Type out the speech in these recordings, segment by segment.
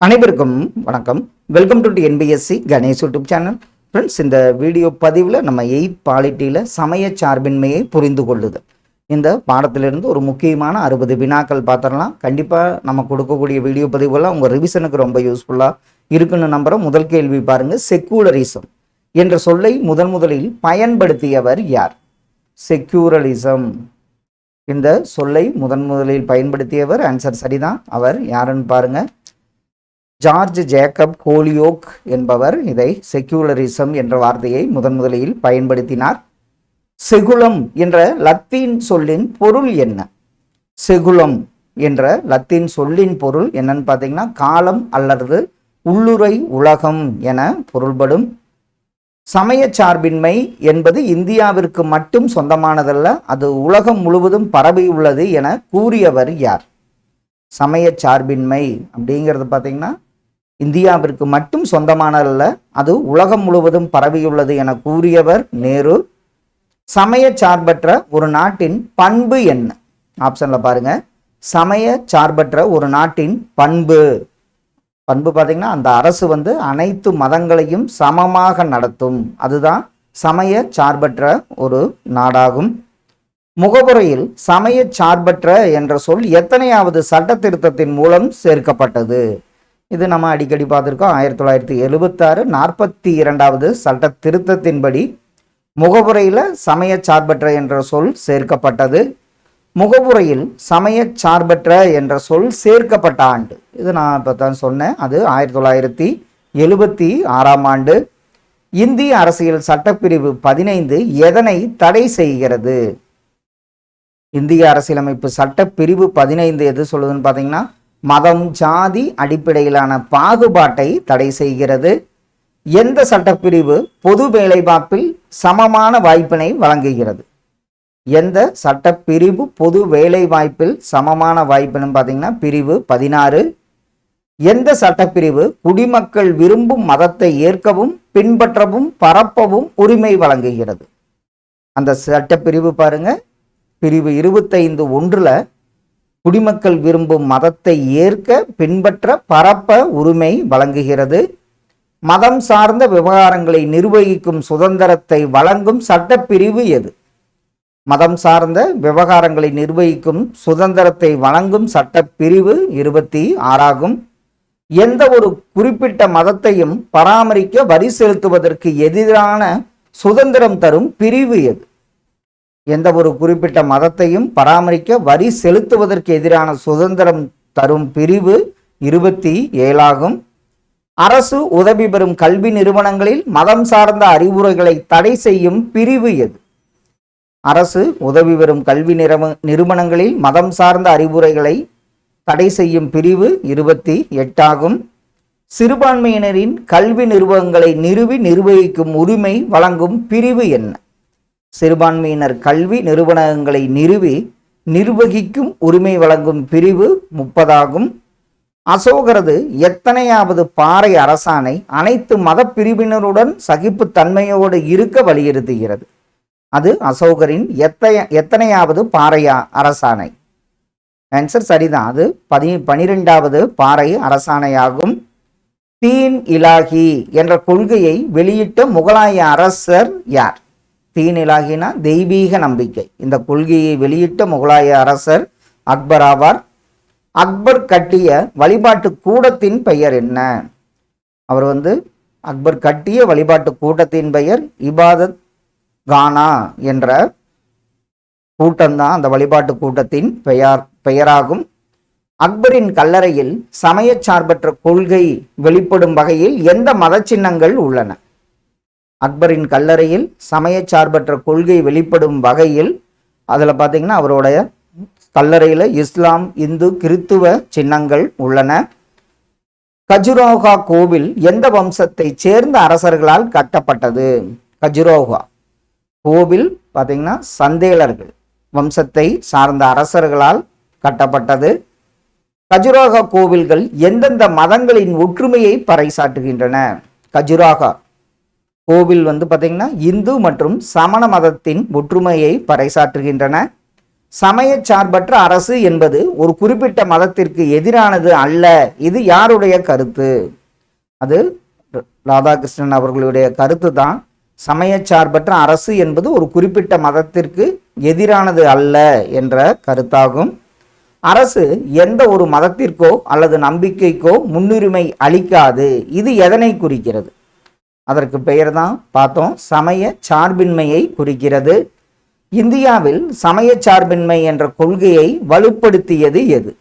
அனைவருக்கும் வணக்கம். Welcome to NPSC Ganesh YouTube channel. Friends, இந்த வீடியோ பதிவில் நம்ம 8th பாலிட்டியில் சமய சார்பின்மையை புரிந்து கொள்ளுதல் இந்த பாடத்திலிருந்து ஒரு முக்கியமான 60 வினாக்கள் பார்த்துடலாம். கண்டிப்பாக நம்ம கொடுக்கக்கூடிய வீடியோ பதிவுகள்லாம் உங்கள் ரிவிஷனுக்கு ரொம்ப யூஸ்ஃபுல்லாக இருக்குன்னு நம்புகிறோம். முதல் கேள்வி பாருங்கள். செக்குலரிசம் என்ற சொல்லை முதலில் பயன்படுத்தியவர் யார்? செக்யூரலிசம் இந்த சொல்லை முதலில் பயன்படுத்தியவர், ஆன்சர் சரிதான். அவர் யாருன்னு பாருங்க, ஜார்ஜ் ஜேக்கப் ஹோலியோக் என்பவர் இதை செக்யூலரிசம் என்ற வார்த்தையை முதலில் பயன்படுத்தினார். செகுலம் என்ற லத்தீன் சொல்லின் பொருள் என்ன? செகுலம் என்ற லத்தீன் சொல்லின் பொருள் என்னன்னு பார்த்தீங்கன்னா, காலம் அல்லது உள்ளுறை உலகம் என பொருள்படும். சமய சார்பின்மை என்பது இந்தியாவிற்கு மட்டும் சொந்தமானதல்ல, அது உலகம் முழுவதும் பரவியுள்ளது என கூறியவர் யார்? சமய சார்பின்மை அப்படிங்கிறது பார்த்தீங்கன்னா இந்தியாவிற்கு மட்டும் சொந்தமானதல்ல, அது உலகம் முழுவதும் பரவியுள்ளது என கூறியவர் நேரு. சமய சார்பற்ற ஒரு நாட்டின் பண்பு என்ன? ஆப்ஷன்ல பாருங்க. சமய சார்பற்ற ஒரு நாட்டின் பண்பு பார்த்தீங்கன்னா, அந்த அரசு அனைத்து மதங்களையும் சமமாக நடத்தும், அதுதான் சமய சார்பற்ற ஒரு நாடாகும். முகவுரையில் சமய சார்பற்ற என்ற சொல் எத்தனையாவது சட்ட திருத்தத்தின் மூலம் சேர்க்கப்பட்டது? இது நம்ம அடிக்கடி பார்த்துருக்கோம். 1976 42வது சட்ட திருத்தத்தின்படி முகவுரையில் சமய சார்பற்ற என்ற சொல் சேர்க்கப்பட்டது. முகவுரையில் சமய சார்பற்ற என்ற சொல் சேர்க்கப்பட்ட ஆண்டு, இது நான் இப்போ தான் சொன்னேன், அது 1976ஆம் ஆண்டு. இந்திய அரசியல் சட்டப்பிரிவு 15 எதனை தடை செய்கிறது? இந்திய அரசியலமைப்பு சட்டப்பிரிவு 15 எது சொல்லுதுன்னு பார்த்தீங்கன்னா, மதம் ஜாதி அடிப்படையிலான பாகுபாட்டை தடை செய்கிறது. எந்த சட்டப்பிரிவு பொது வேலைவாய்ப்பில் சமமான வாய்ப்பினை வழங்குகிறது? எந்த சட்டப்பிரிவு பொது வேலைவாய்ப்பில் சமமான வாய்ப்புன்னு பார்த்தீங்கன்னா பிரிவு 16. எந்த சட்டப்பிரிவு குடிமக்கள் விரும்பும் மதத்தை ஏற்கவும் பின்பற்றவும் பரப்பவும் உரிமை வழங்குகிறது? அந்த சட்டப்பிரிவு பாருங்க, பிரிவு 25(1) குடிமக்கள் விரும்பும் மதத்தை ஏற்க பின்பற்ற பரப்ப உரிமை வழங்குகிறது. மதம் சார்ந்த விவகாரங்களை நிர்வகிக்கும் சுதந்திரத்தை வழங்கும் சட்டப்பிரிவு எது? மதம் சார்ந்த விவகாரங்களை நிர்வகிக்கும் சுதந்திரத்தை வழங்கும் சட்டப்பிரிவு 26 எந்த ஒரு குறிப்பிட்ட மதத்தையும் பராமரிக்க வரி செலுத்துவதற்கு எதிரான சுதந்திரம் தரும் பிரிவு எது? எந்த ஒரு குறிப்பிட்ட மதத்தையும் பராமரிக்க வரி செலுத்துவதற்கு எதிரான சுதந்திரம் தரும் பிரிவு 27. அரசு உதவி பெறும் கல்வி நிறுவனங்களில் மதம் சார்ந்த அறிவுரைகளை தடை செய்யும் பிரிவு எது? அரசு உதவி பெறும் கல்வி நிறுவனங்களில் மதம் சார்ந்த அறிவுரைகளை தடை செய்யும் பிரிவு 28. சிறுபான்மையினரின் கல்வி நிறுவனங்களை நிர்வகிக்கும் உரிமை வழங்கும் பிரிவு என்ன? சிறுபான்மையினர் கல்வி நிறுவனங்களை நிர்வகிக்கும் உரிமை வழங்கும் பிரிவு 30. அசோகரது எத்தனையாவது பாறை அரசாணை அனைத்து மத பிரிவினருடன் சகிப்புத்தன்மையோடு இருக்க வலியுறுத்துகிறது? அது அசோகரின் எத்தனையாவது பாறை அரசாணை? ஆன்சர் சரிதான், அது 12வது பாறை அரசாணையாகும். தீன் இலாஹி என்ற கொள்கையை வெளியிட்ட முகலாய அரசர் யார்? தீன் இலாஹினா தெய்வீக நம்பிக்கை. இந்த கொள்கையை வெளியிட்ட முகலாய அரசர் அக்பர் ஆவார். அக்பர் கட்டிய வழிபாட்டு கூடத்தின் பெயர் என்ன? அவர் அக்பர் கட்டிய வழிபாட்டு கூட்டத்தின் பெயர் இபாதத் கானா என்ற கூட்டம்தான் அந்த வழிபாட்டு கூட்டத்தின் பெயராகும். அக்பரின் கல்லறையில் சமய சார்பற்ற கொள்கை வெளிப்படும் வகையில் எந்த மத சின்னங்கள் உள்ளன? அக்பரின் கல்லறையில் சமய சார்பற்ற கொள்கை வெளிப்படும் வகையில் அதில் பார்த்தீங்கன்னா அவருடைய கல்லறையில் இஸ்லாம், இந்து, கிறித்துவ சின்னங்கள் உள்ளன. கஜுரோகா கோவில் எந்த வம்சத்தை சேர்ந்த அரசர்களால் கட்டப்பட்டது? கஜுரோகா கோவில் பார்த்தீங்கன்னா சந்தேலர்கள் வம்சத்தை சார்ந்த அரசர்களால் கட்டப்பட்டது. கஜுராகா கோவில்கள் எந்தெந்த மதங்களின் ஒற்றுமையை பறைசாற்றுகின்றன? கஜுராகா கோவில் பார்த்தீங்கன்னா இந்து மற்றும் சமண மதத்தின் ஒற்றுமையை பறைசாற்றுகின்றன. சமயச்சார்பற்ற அரசு என்பது ஒரு குறிப்பிட்ட மதத்திற்கு எதிரானது அல்ல. இது யாருடைய கருத்து? அது ராதாகிருஷ்ணன் அவர்களுடைய கருத்து தான். சமயச்சார்பற்ற அரசு என்பது ஒரு குறிப்பிட்ட மதத்திற்கு எதிரானது அல்ல என்ற கருத்தாகும். அரசு எந்த ஒரு மதத்திற்கோ அல்லது நம்பிக்கைக்கோ முன்னுரிமை அளிக்காது. இது எதனை குறிக்கிறது? அதற்கு பெயர் தான் பார்த்தோம், சமய சார்பின்மையை குறிக்கிறது. இந்தியாவில் சமய சார்பின்மை என்ற கொள்கையை வலுப்படுத்தியது எது?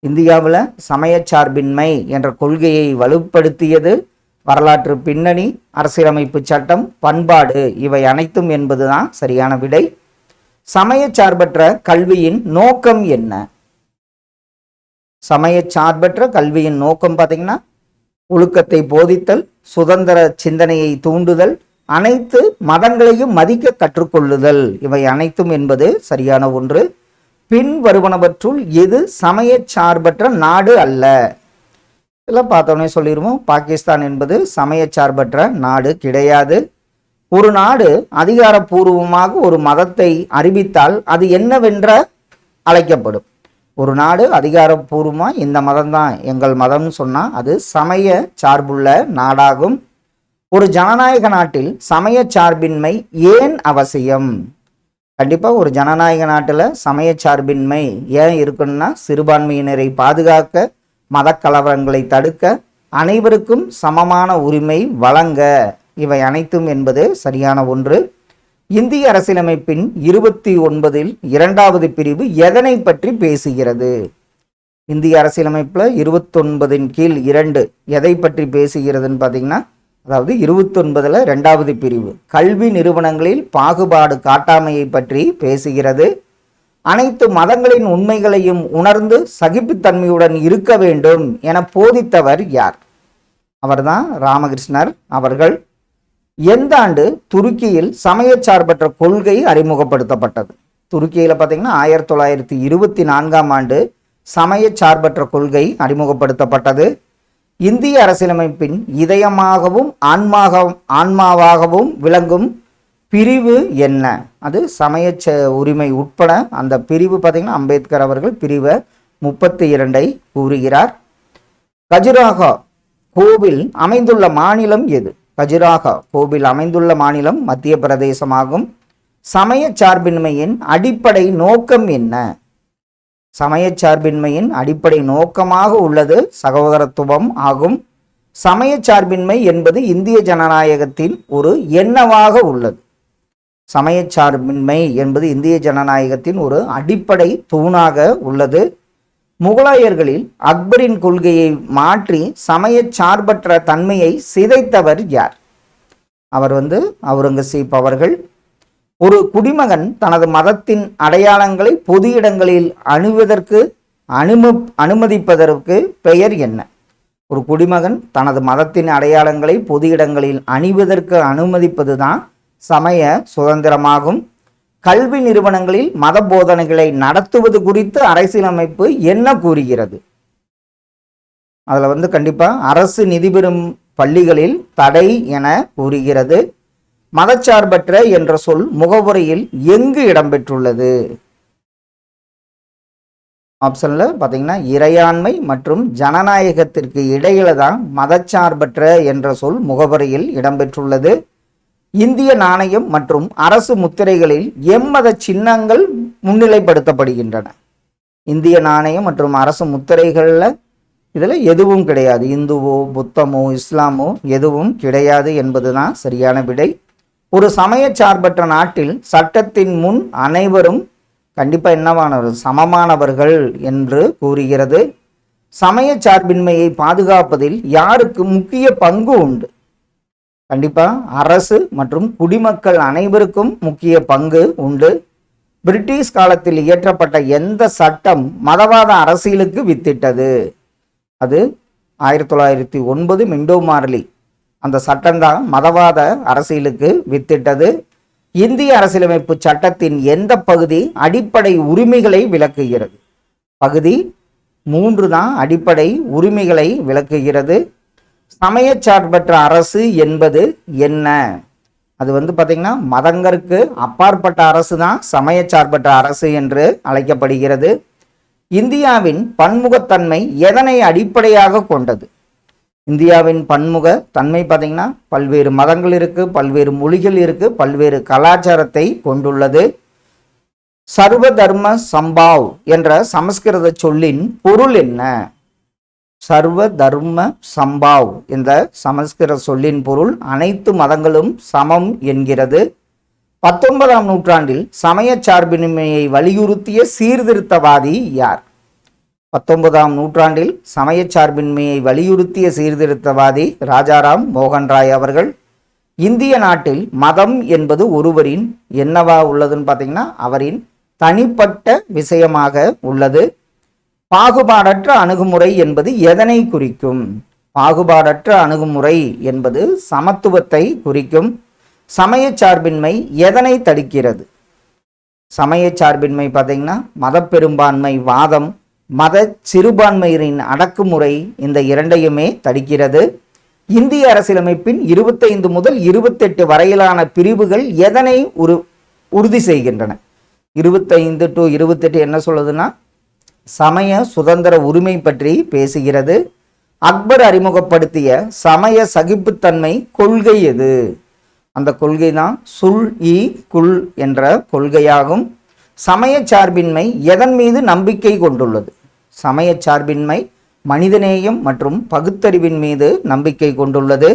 இந்தியாவில் சமய சார்பின்மை என்ற கொள்கையை வலுப்படுத்தியது வரலாற்று பின்னணி, அரசியலமைப்பு சட்டம், பண்பாடு இவை அனைத்தும் என்பதுதான் சரியான விடை. சமயச்சார்பற்ற கல்வியின் நோக்கம் என்ன? சமயச்சார்பற்ற கல்வியின் நோக்கம் பார்த்தீங்கன்னா ஒழுக்கத்தை போதித்தல், சுதந்திர சிந்தனையை தூண்டுதல், அனைத்து மதங்களையும் மதிக்க கற்றுக்கொள்ளுதல் இவை அனைத்தும் என்பது சரியான ஒன்று. பின் வருவனவற்றுள் எது சமயச்சார்பற்ற நாடு அல்ல? இதெல்லாம் பார்த்தோன்னே சொல்லிடுவோம். பாகிஸ்தான் என்பது சமயச்சார்பற்ற நாடு கிடையாது. ஒரு நாடு அதிகாரப்பூர்வமாக ஒரு மதத்தை அறிவித்தால் அது என்னவென்ற அழைக்கப்படும். ஒரு நாடு அதிகாரப்பூர்வமாக இந்த மதம்தான் எங்கள் மதம்னு சொன்னால் அது சமய சார்புள்ள நாடாகும். ஒரு ஜனநாயக நாட்டில் சமய சார்பின்மை ஏன் அவசியம்? கண்டிப்பாக ஒரு ஜனநாயக நாட்டில் சமய சார்பின்மை ஏன் இருக்குன்னா சிறுபான்மையினரை பாதுகாக்க, மத கலவரங்களை தடுக்க, அனைவருக்கும் சமமான உரிமை வழங்க இவை அனைத்தும் என்பது சரியான ஒன்று. இந்திய அரசியலமைப்பின் 29 2வது பிரிவு எதனை பற்றி பேசுகிறது? இந்திய அரசியலமைப்பில் 29 கீழ் 2 எதை பற்றி பேசுகிறதுன்னு பார்த்தீங்கன்னா, அதாவது 29 2வது பிரிவு கல்வி நிறுவனங்களில் பாகுபாடு காட்டாமையை பற்றி பேசுகிறது. அனைத்து மதங்களின் உண்மைகளையும் உணர்ந்து சகிப்புத்தன்மையுடன் இருக்க வேண்டும் என போதித்தவர் யார்? அவர்தான் ராமகிருஷ்ணர் அவர்கள். எந்த ஆண்டு துருக்கியில் சமயச்சார்பற்ற கொள்கை அறிமுகப்படுத்தப்பட்டது? துருக்கியில் பார்த்தீங்கன்னா 1924ஆம் ஆண்டு சமயச்சார்பற்ற கொள்கை அறிமுகப்படுத்தப்பட்டது. இந்திய அரசியலமைப்பின் இதயமாகவும் ஆன்மாவாகவும் விளங்கும் பிரிவு என்ன? அது சமய உரிமை உட்பட அந்த பிரிவு பார்த்தீங்கன்னா அம்பேத்கர் அவர்கள் பிரிவை 32 கூறுகிறார். கஜுராஹோ கோவில் அமைந்துள்ள மாநிலம் எது? கஜுராஹோ கோவில் அமைந்துள்ள மாநிலம் மத்திய பிரதேசமாகும். சமய சார்பின்மையின் அடிப்படை நோக்கம் என்ன? சமய சார்பின்மையின் அடிப்படை நோக்கமாக உள்ளது சகோதரத்துவம் ஆகும். சமய சார்பின்மை என்பது இந்திய ஜனநாயகத்தின் ஒரு எண்ணமாக உள்ளது. சமய சார்பின்மை என்பது இந்திய ஜனநாயகத்தின் ஒரு அடிப்படை தூணாக உள்ளது. முகலாயர்களில் அக்பரின் கொள்கையை மாற்றி சமய சார்பற்ற தன்மையை சிதைத்தவர் யார்? அவர் அவுரங்கசீப் அவர்கள். ஒரு குடிமகன் தனது மதத்தின் அடையாளங்களை பொது இடங்களில் அணிவதற்கு அனுமதிப்பதற்கு பெயர் என்ன? ஒரு குடிமகன் தனது மதத்தின் அடையாளங்களை பொது இடங்களில் அணிவதற்கு அனுமதிப்பதுதான் சமய சுதந்திரமாகும். கல்வி நிறுவனங்களில் மத போதனைகளை நடத்துவது குறித்து அரசியலமைப்பு என்ன கூறுகிறது? அதில் கண்டிப்பாக அரசு நிதி பெறும் பள்ளிகளில் தடை என கூறுகிறது. மதச்சார்பற்ற என்ற சொல் முகவுரையில் எங்கு இடம்பெற்றுள்ளது? ஆப்ஷன்ல பார்த்தீங்கன்னா இறையாண்மை மற்றும் ஜனநாயகத்திற்கு இடையில தான் மதச்சார்பற்ற என்ற சொல் முகவரியில் இடம்பெற்றுள்ளது. இந்திய நாணயம் மற்றும் அரசு முத்திரைகளில் எம்மத சின்னங்கள் முன்னிலைப்படுத்தப்படுகின்றன? இந்திய நாணயம் மற்றும் அரசு முத்திரைகளில் இதில் எதுவும் கிடையாது. இந்துவோ புத்தமோ இஸ்லாமோ எதுவும் கிடையாது என்பதுதான் சரியான விடை. ஒரு சமய சார்பற்ற நாட்டில் சட்டத்தின் முன் அனைவரும் கண்டிப்பாக என்னவானவர்கள்? சமமானவர்கள் என்று கூறுகிறது. சமய சார்பின்மையை பாதுகாப்பதில் யாருக்கு முக்கிய பங்கு உண்டு? கண்டிப்பாக அரசு மற்றும் குடிமக்கள் அனைவருக்கும் முக்கிய பங்கு உண்டு. பிரிட்டிஷ் காலத்தில் இயற்றப்பட்ட எந்த சட்டம் மதவாத அரசியலுக்கு வித்திட்டது? அது 1909 மிண்டோ மார்லி அந்த சட்டம்தான் மதவாத அரசியலுக்கு வித்திட்டது. இந்திய அரசியலமைப்பு சட்டத்தின் எந்த பகுதி அடிப்படை உரிமைகளை விளக்குகிறது? பகுதி 3 தான் அடிப்படை உரிமைகளை விளக்குகிறது. சமயச்சார்பற்ற அரசு என்பது என்ன? அது வந்து பார்த்திங்கன்னா மதங்களுக்கு அப்பாற்பட்ட அரசு தான் சமயச்சார்பற்ற அரசு என்று அழைக்கப்படுகிறது. இந்தியாவின் பன்முகத்தன்மை எதனை அடிப்படையாக கொண்டது? இந்தியாவின் பன்முக தன்மை பார்த்திங்கன்னா பல்வேறு மதங்கள் இருக்குது, பல்வேறு மொழிகள் இருக்குது, பல்வேறு கலாச்சாரத்தை கொண்டுள்ளது. சர்வ தர்ம சம்பாவ் என்ற சமஸ்கிருத சொல்லின் பொருள் என்ன? சர்வ தர்ம சம்பாவ் என்ற சமஸ்கிருத சொல்லின் பொருள் அனைத்து மதங்களும் சமம் என்கிறது. 19ஆம் நூற்றாண்டில் சமயச்சார்பின்மையை வலியுறுத்திய சீர்திருத்தவாதி யார்? 19ஆம் நூற்றாண்டில் சமயச்சார்பின்மையை வலியுறுத்திய சீர்திருத்தவாதி ராஜாராம் மோகன் ராய் அவர்கள். இந்திய நாட்டில் மதம் என்பது ஒருவரின் என்னவா உள்ளதுன்னு பார்த்தீங்கன்னா அவரின் தனிப்பட்ட விஷயமாக உள்ளது. பாகுபாடற்ற அணுகுமுறை என்பது எதனை குறிக்கும்? பாகுபாடற்ற அணுகுமுறை என்பது சமத்துவத்தை குறிக்கும். சமயச்சார்பின்மை எதனை தடுக்கிறது? சமயச்சார்பின்மை பார்த்தீங்கன்னா மதப்பெரும்பான்மை வாதம், மத சிறுபான்மையினரின் அடக்குமுறை, இந்த இரண்டையுமே தடுக்கிறது. இந்திய அரசியலமைப்பின் 25 முதல் 28 வரையிலான பிரிவுகள் எதனை உறுதி செய்கின்றன? 25 to 28 என்ன சொல்லுதுன்னா சமய சுதந்திர உரிமை பற்றி பேசுகிறது. அக்பர் அறிமுகப்படுத்திய சமய சகிப்புத்தன்மை கொள்கை எது? அந்த கொள்கை தான் சுல் இ குல் என்ற கொள்கையாகும். சமயச்சார்பின்மை எதன் மீது நம்பிக்கை கொண்டுள்ளது? சமயச்சார்பின்மை மனிதநேயம் மற்றும் பகுத்தறிவின் மீது நம்பிக்கை கொண்டுள்ளது.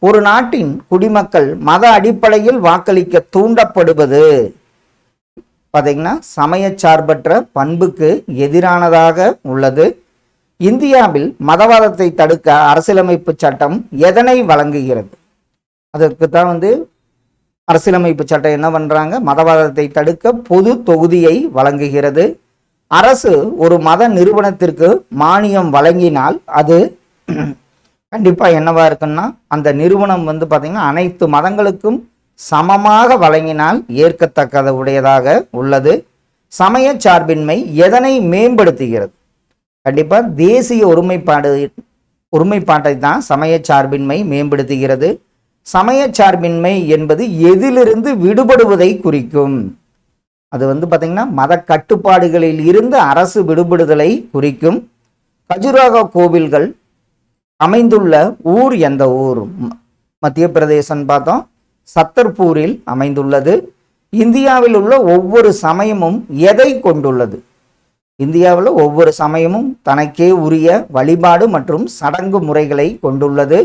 ஒரு நாட்டின் குடிமக்கள் மத அடிப்படையில் வாக்களிக்க தூண்டப்படுவது பார்த்தீங்கன்னா சமயச்சார்பற்ற பண்புக்கு எதிரானதாக உள்ளது. இந்தியாவில் மதவாதத்தை தடுக்க அரசியலமைப்பு சட்டம் எதனை வழங்குகிறது? அதற்கு தான் அரசியலமைப்பு சட்டம் என்ன பண்றாங்க? மதவாதத்தை தடுக்க பொது தொகுதியை வழங்குகிறது. அரசு ஒரு மத நிறுவனத்திற்கு மானியம் வழங்கினால் அது கண்டிப்பா என்னவா இருக்குன்னா அந்த நிறுவனம் பார்த்தீங்கன்னா அனைத்து மதங்களுக்கும் சமமாக வழங்கினால் ஏற்கத்தக்கத உடையதாக உள்ளது. சமயச்சார்பின்மை எதனை மேம்படுத்துகிறது? கண்டிப்பா தேசிய ஒருமைப்பாட்டை தான் சமயச்சார்பின்மை மேம்படுத்துகிறது. சமயச்சார்பின்மை என்பது எதிலிருந்து விடுபடுவதை குறிக்கும்? அது பார்த்தீங்கன்னா மத கட்டுப்பாடுகளில் இருந்து அரசு விடுபடுதலை குறிக்கும். கஜுராஹோ கோவில்கள் அமைந்துள்ள ஊர் எந்த ஊர்? மத்திய பிரதேசம் பார்த்தோம், சத்தர்பூரில் அமைந்துள்ளது. இந்தியாவில் உள்ள ஒவ்வொரு சமயமும் எதை கொண்டுள்ளது? இந்தியாவில் ஒவ்வொரு சமயமும் தனக்கே உரிய வழிபாடு மற்றும் சடங்கு முறைகளை கொண்டுள்ளது.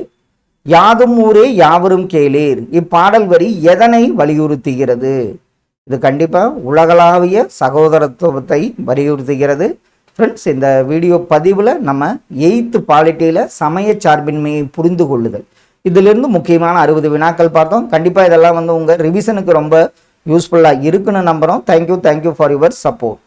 யாதும் ஊரே யாவரும் கேளீர் இப்பாடல் வரி எதனை வலியுறுத்துகிறது? இது கண்டிப்பா உலகளாவிய சகோதரத்துவத்தை வலியுறுத்துகிறது. ஃப்ரெண்ட்ஸ், இந்த வீடியோ பதிவில் நம்ம 8th பாலிட்டியில் சமயச்சார்பின்மையை புரிந்து கொள்ளுதல், இதிலிருந்து முக்கியமான 60 வினாக்கள் பார்த்தோம். கண்டிப்பாக இதெல்லாம் உங்கள் ரிவிஷனுக்கு ரொம்ப யூஸ்ஃபுல்லாக இருக்குன்னு நம்புகிறோம். Thank you for your support.